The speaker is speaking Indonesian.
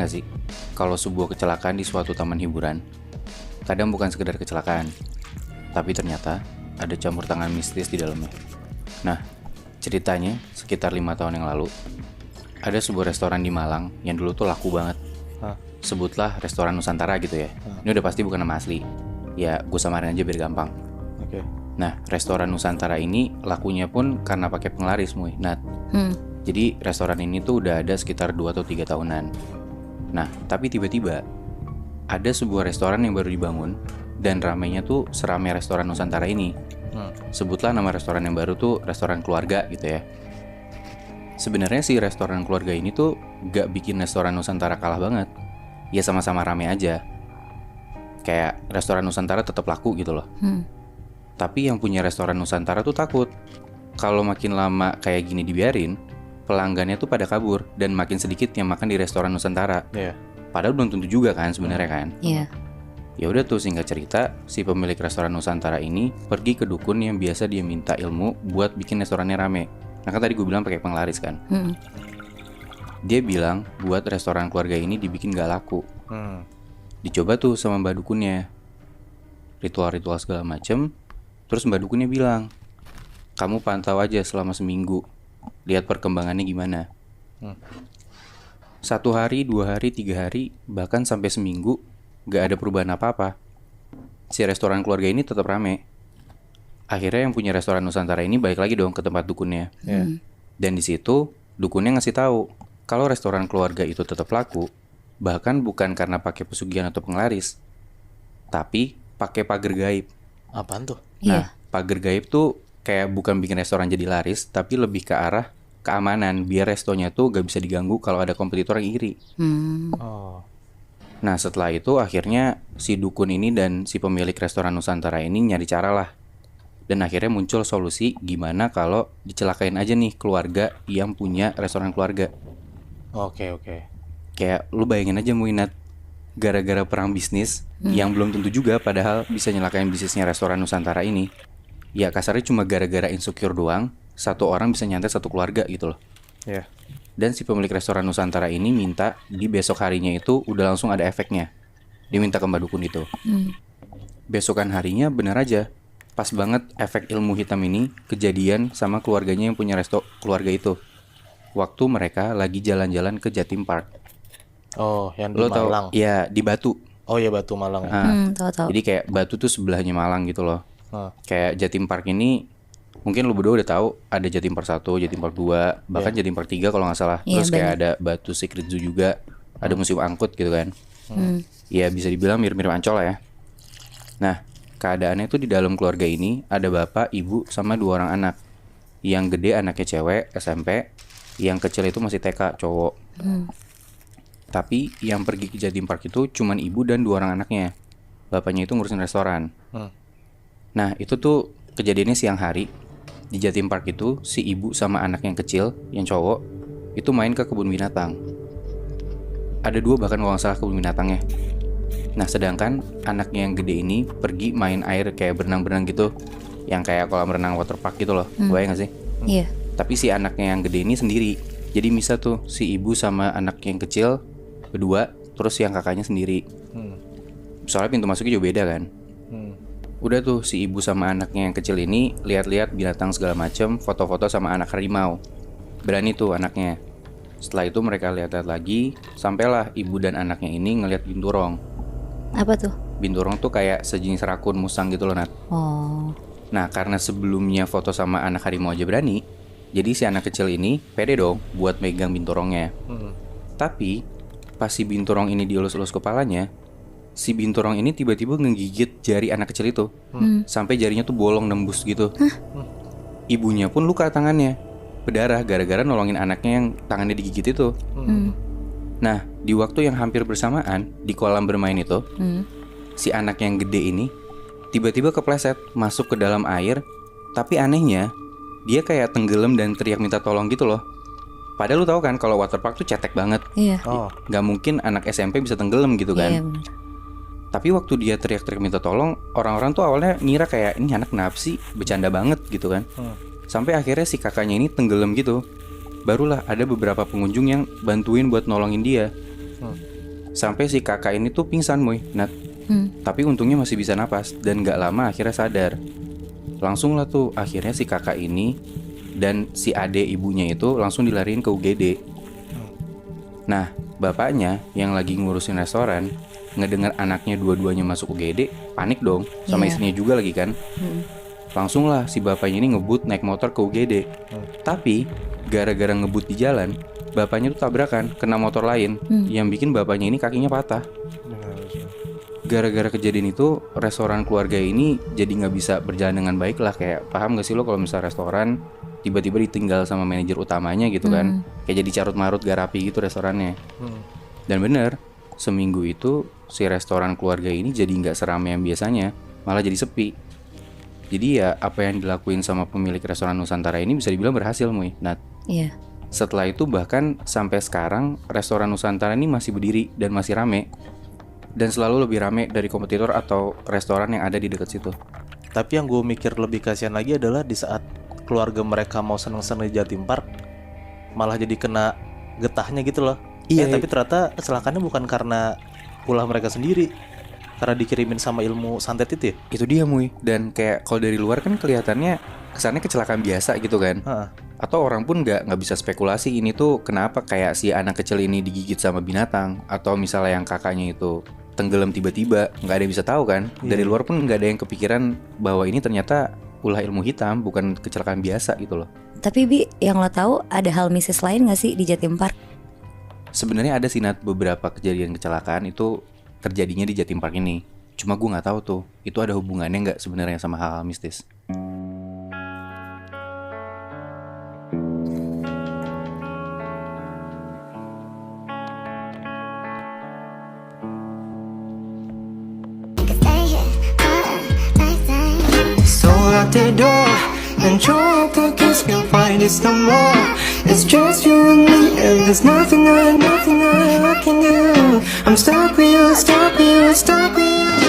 nggak sih, kalau sebuah kecelakaan di suatu taman hiburan, kadang bukan sekedar kecelakaan, tapi ternyata ada campur tangan mistis di dalamnya. Nah, ceritanya sekitar 5 tahun yang lalu, ada sebuah restoran di Malang yang dulu tuh laku banget. Sebutlah restoran Nusantara gitu ya. Ini udah pasti bukan nama asli. Ya, gue samarin aja biar gampang. Oke. Nah, restoran Nusantara ini lakunya pun karena pakai penglaris, Muy. Nat. Jadi restoran ini tuh udah ada sekitar 2 atau 3 tahunan. Nah, tapi tiba-tiba ada sebuah restoran yang baru dibangun dan ramainya tuh seramai restoran Nusantara ini. Sebutlah nama restoran yang baru tuh restoran keluarga gitu ya. Sebenarnya si restoran keluarga ini tuh gak bikin restoran Nusantara kalah banget. Ya sama-sama rame aja. Kayak restoran Nusantara tetap laku gitu loh. Tapi yang punya restoran Nusantara tuh takut kalau makin lama kayak gini dibiarin, pelanggannya tuh pada kabur dan makin sedikit yang makan di restoran Nusantara. Padahal belum tentu juga kan sebenarnya kan. Ya udah tuh, singkat cerita, si pemilik restoran Nusantara ini pergi ke dukun yang biasa dia minta ilmu buat bikin restorannya rame. Nah kan tadi gue bilang pakai penglaris kan. Dia bilang buat restoran keluarga ini dibikin gak laku. Dicoba tuh sama mbak dukunnya, ritual-ritual segala macem. Terus mbak dukunnya bilang, kamu pantau aja selama seminggu, lihat perkembangannya gimana. 1 hari, 2 hari, 3 hari, bahkan sampai seminggu gak ada perubahan apa-apa. Si restoran keluarga ini tetap rame. Akhirnya yang punya restoran Nusantara ini balik lagi dong ke tempat dukunnya. Dan di situ dukunnya ngasih tahu kalau restoran keluarga itu tetap laku, bahkan bukan karena pakai pesugihan atau penglaris, tapi pakai pagar gaib. Apaan tuh? Nah, pagar gaib tuh kayak bukan bikin restoran jadi laris, tapi lebih ke arah keamanan, biar restonya tuh gak bisa diganggu kalau ada kompetitor yang iri. Nah, setelah itu akhirnya si dukun ini dan si pemilik restoran Nusantara ini nyari cara lah. Dan akhirnya muncul solusi gimana kalau dicelakain aja nih keluarga yang punya restoran keluarga. Oke. Kayak lu bayangin aja Muinat, gara-gara perang bisnis yang belum tentu juga padahal bisa nyelakain bisnisnya restoran Nusantara ini. Ya kasarnya cuma gara-gara insecure doang, satu orang bisa nyantet satu keluarga gitu loh. Dan si pemilik restoran Nusantara ini minta di besok harinya itu udah langsung ada efeknya. Dia minta ke mbak dukun itu. Besokan harinya bener aja, pas banget efek ilmu hitam ini kejadian sama keluarganya yang punya resto keluarga itu. Waktu mereka lagi jalan-jalan ke Jatim Park. Oh, yang di Lo Malang. tau? Ya, di Batu. Oh ya, Batu Malang ya. Tahu. Jadi kayak Batu tuh sebelahnya Malang gitu loh. Kayak Jatim Park ini mungkin lo berdua udah tahu ada Jatim Park 1, Jatim Park 2, bahkan Jatim Park 3 kalau nggak salah. Terus kayak ada Batu Secret Zoo juga, ada museum angkut gitu kan. Ya bisa dibilang mirip-mirip Ancol lah ya. Nah, keadaannya tuh di dalam keluarga ini ada bapak, ibu, sama 2 orang anak. Yang gede anaknya cewek, SMP. Yang kecil itu masih TK, cowok. Tapi yang pergi ke Jatim Park itu cuman ibu dan 2 orang anaknya. Bapaknya itu ngurusin restoran. Nah, itu tuh kejadiannya siang hari. Di Jatim Park itu si ibu sama anak yang kecil, yang cowok, itu main ke kebun binatang. Ada 2 bahkan kalau nggak salah kebun binatangnya. Nah, sedangkan anaknya yang gede ini pergi main air kayak berenang-berenang gitu, yang kayak kolam renang waterpark gitu loh. Bayang gak sih? Iya. Tapi si anaknya yang gede ini sendiri. Jadi bisa tuh si ibu sama anak yang kecil berdua, terus yang kakaknya sendiri. Soalnya pintu masuknya juga beda kan. Udah tuh si ibu sama anaknya yang kecil ini lihat-lihat binatang segala macem, foto-foto sama anak harimau. Berani tuh anaknya. Setelah itu mereka lihat-lihat lagi, sampailah ibu dan anaknya ini ngelihat binturong. Apa tuh? Binturong tuh kayak sejenis rakun musang gitu loh, Nat. Oh. Nah, karena sebelumnya foto sama anak harimau aja berani, jadi si anak kecil ini pede dong buat megang binturongnya. Tapi pas si binturong ini dielus-elus kepalanya, si binturong ini tiba-tiba ngegigit jari anak kecil itu. Sampai jarinya tuh bolong nembus gitu. Ibunya pun luka tangannya, berdarah gara-gara nolongin anaknya yang tangannya digigit itu. Nah, di waktu yang hampir bersamaan di kolam bermain itu, si anak yang gede ini tiba-tiba kepleset masuk ke dalam air. Tapi anehnya, dia kayak tenggelam dan teriak minta tolong gitu loh. Padahal lu tahu kan kalau waterpark tuh cetek banget. Iya. Gak mungkin anak SMP bisa tenggelam gitu kan. Iya benar. Tapi waktu dia teriak-teriak minta tolong, orang-orang tuh awalnya ngira kayak ini anak kenapa sih, bercanda banget gitu kan. Sampai akhirnya si kakaknya ini tenggelam gitu. Barulah ada beberapa pengunjung yang bantuin buat nolongin dia. sampai si kakak ini tuh pingsan Muy, Nat. Tapi untungnya masih bisa napas dan gak lama akhirnya sadar. Langsung lah tuh akhirnya si kakak ini dan si ade ibunya itu langsung dilariin ke UGD. Nah, bapaknya yang lagi ngurusin restoran ngedengar anaknya dua-duanya masuk UGD, panik dong, sama istrinya juga lagi kan. Langsung lah si bapaknya ini ngebut naik motor ke UGD. Tapi gara-gara ngebut di jalan, bapaknya tuh tabrakan kena motor lain yang bikin bapaknya ini kakinya patah. Gara-gara kejadian itu restoran keluarga ini jadi nggak bisa berjalan dengan baik lah. Kayak paham gak sih lo kalau misalnya restoran tiba-tiba ditinggal sama manajer utamanya gitu kan. Kayak jadi carut marut gak rapi gitu restorannya. Dan bener, seminggu itu si restoran keluarga ini jadi nggak seramai yang biasanya, malah jadi sepi. Jadi ya apa yang dilakuin sama pemilik restoran Nusantara ini bisa dibilang berhasil Muy, Nat. Iya. Setelah itu bahkan sampai sekarang restoran Nusantara ini masih berdiri dan masih rame. Dan selalu lebih rame dari kompetitor atau restoran yang ada di dekat situ. Tapi yang gue mikir lebih kasihan lagi adalah di saat keluarga mereka mau seneng-seneng di Jatim Park, malah jadi kena getahnya gitu loh. Iya, Tapi ternyata kecelakaannya bukan karena ulah mereka sendiri, karena dikirimin sama ilmu santet itu ya. Itu dia Muy. Dan kayak kalau dari luar kan kelihatannya kesannya kecelakaan biasa gitu kan. Atau orang pun nggak bisa spekulasi ini tuh kenapa kayak si anak kecil ini digigit sama binatang, atau misalnya yang kakaknya itu tenggelam tiba-tiba, nggak ada yang bisa tahu kan. Dari luar pun nggak ada yang kepikiran bahwa ini ternyata ulah ilmu hitam, bukan kecelakaan biasa gitu loh. Tapi Bi, yang lo tahu ada hal mistis lain gak sih di Jatim Park? Sebenarnya ada sih Nat, beberapa kejadian kecelakaan itu terjadinya di Jatim Park ini. Cuma gue nggak tahu tuh itu ada hubungannya nggak sebenarnya sama hal-hal mistis. Out the door and your pockets can't find it no more. It's just you and me, and there's nothing I can do. I'm stuck with you, stuck with you, stuck with you.